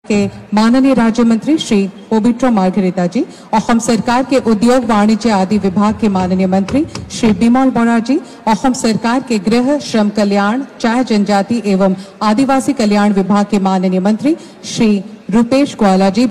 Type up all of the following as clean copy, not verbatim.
के माननीय राज्य मंत्री श्री पोबिट्रो मार्गरेटा जी, असम सरकार के उद्योग वाणिज्य आदि विभाग के माननीय मंत्री श्री बिमल बोरा जी, असम सरकार के गृह श्रम कल्याण चाय जनजाति एवं आदिवासी कल्याण विभाग के माननीय मंत्री श्री रूपेश ग्वाला जी।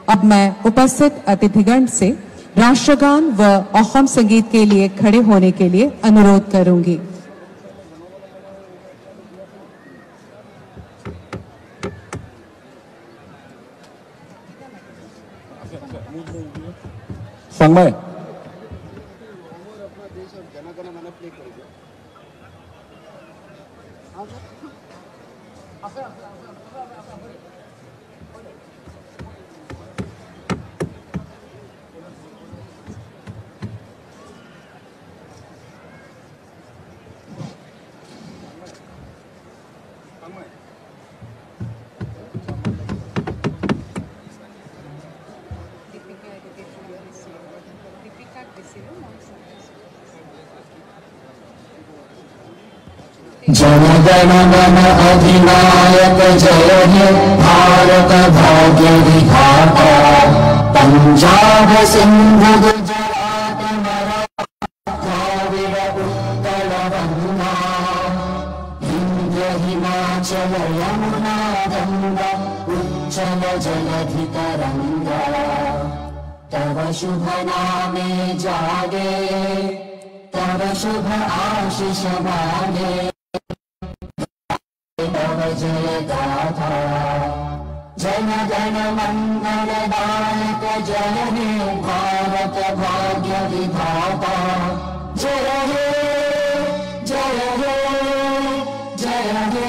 अब मैं उपस्थित अतिथिगण से राष्ट्रगान व असम संगीत के लिए खड़े होने के लिए अनुरोध करूंगी। संगमय जन गण मन अधिनायक जय हे भारत भाग्य विधाता, पंजाब सिंधु गुजरात मराठा द्राविड़ उत्कल बंगा, हिंद हिमाचल यमुना गंगा उच्चल जलधि तरंगा, तव शुभ नामे जागे तव शुभ आशीष मांगे, जय गाथा जन गण मंगलदायक जय हे भारत भाग्य विधाता, जय हे जय हे जय हे जय हे।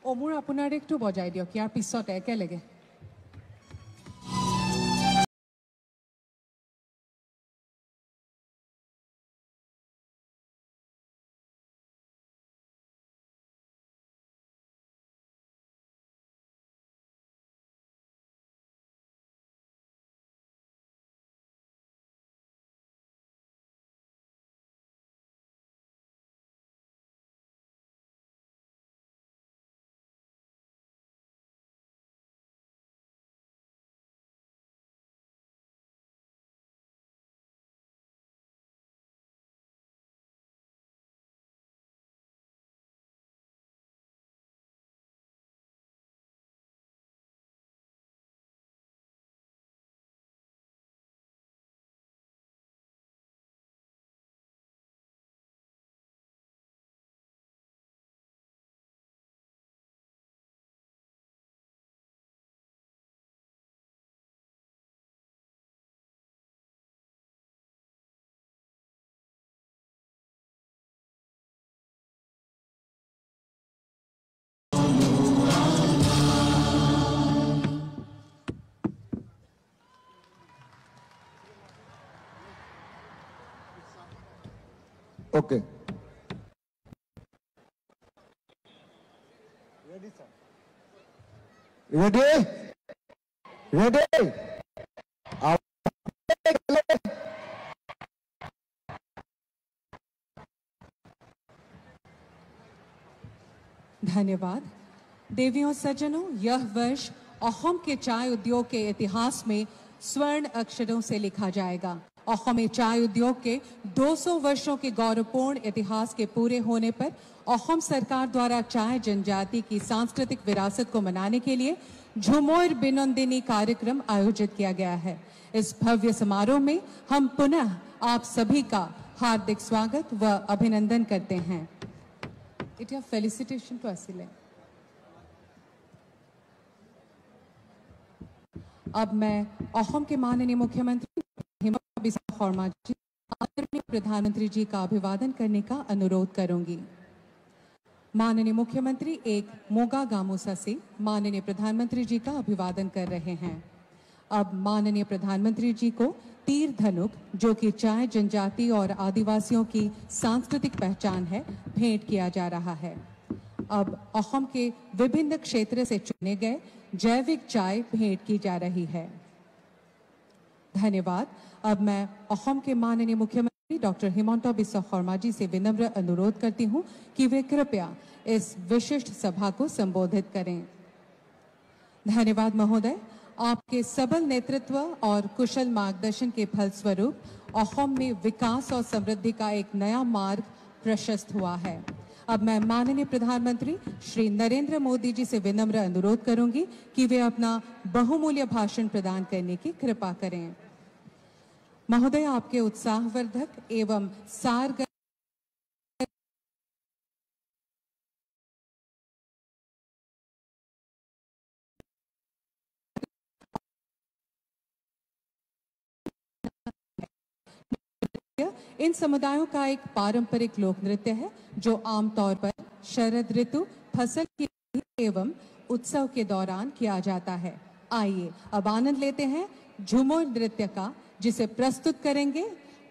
ओमुर আপোনাৰ একটু বজাই দিয়ক, ইয়াৰ পিছতে একেলগে। ओके रेडी रेडी धन्यवाद। देवियों सज्जनों, यह वर्ष असम के चाय उद्योग के इतिहास में स्वर्ण अक्षरों से लिखा जाएगा। असम चाय उद्योग के 200 वर्षों के गौरवपूर्ण इतिहास के पूरे होने पर असम सरकार द्वारा चाय जनजाति की सांस्कृतिक विरासत को मनाने के लिए झुमोर बिनोंदिनी कार्यक्रम आयोजित किया गया है। इस भव्य समारोह में हम पुनः आप सभी का हार्दिक स्वागत व अभिनंदन करते हैं। It is a felicitation to Asile. अब मैं असम के माननीय मुख्यमंत्री हेमंत बिस्वा शर्मा जी, आदरणीय प्रधानमंत्री जी का अभिवादन करने का अनुरोध करूंगी। माननीय मुख्यमंत्री एक मोगा गामोसा से माननीय प्रधानमंत्री जी का अभिवादन कर रहे हैं। अब माननीय प्रधानमंत्री जी को तीर धनुक, जो कि चाय जनजाति और आदिवासियों की सांस्कृतिक पहचान है, भेंट किया जा रहा है। अब असम के विभिन्न क्षेत्र से चुने गए जैविक चाय भेंट की जा रही है। धन्यवाद। अब मैं असम के माननीय मुख्यमंत्री डॉक्टर हिमंता बिस्वा शर्मा जी से विनम्र अनुरोध करती हूं कि वे कृपया इस विशिष्ट सभा को संबोधित करें। धन्यवाद महोदय। आपके सबल नेतृत्व और कुशल मार्गदर्शन के फलस्वरूप असम में विकास और समृद्धि का एक नया मार्ग प्रशस्त हुआ है। अब मैं माननीय प्रधानमंत्री श्री नरेंद्र मोदी जी से विनम्र अनुरोध करूंगी कि वे अपना बहुमूल्य भाषण प्रदान करने की कृपा करें। महोदय, आपके उत्साहवर्धक एवं सारगर इन समुदायों का एक पारंपरिक लोक नृत्य है जो आमतौर पर शरद ऋतु, फसल की एवं उत्सव के दौरान किया जाता है। आइए अब आनंद लेते हैं झूमर नृत्य का, जिसे प्रस्तुत करेंगे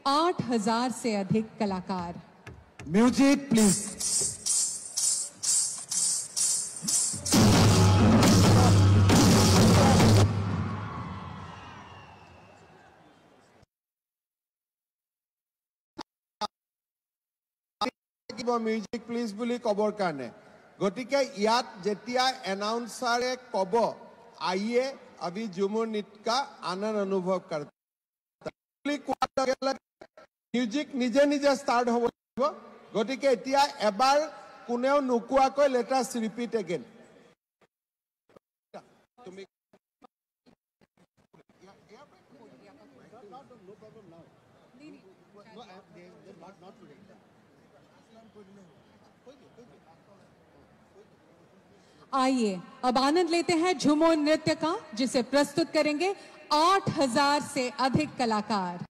8000 से अधिक कलाकार। Music please. म्यूजिक प्लीज বুলি কবৰ কাৰণে গতিকে ইয়াত যেতিয়া এনাউন্সাৰে কব आइए अभी झूमर नृत्य का आनंद अनुभव करते म्यूजिक निजे निजे स्टार्ट হ'ব গতিকে এতিয়া এবাৰ কোনেও নুকুৱাকৈ let us repeat again। তুমি आइए अब आनंद लेते हैं झूमर नृत्य का, जिसे प्रस्तुत करेंगे 8000 से अधिक कलाकार।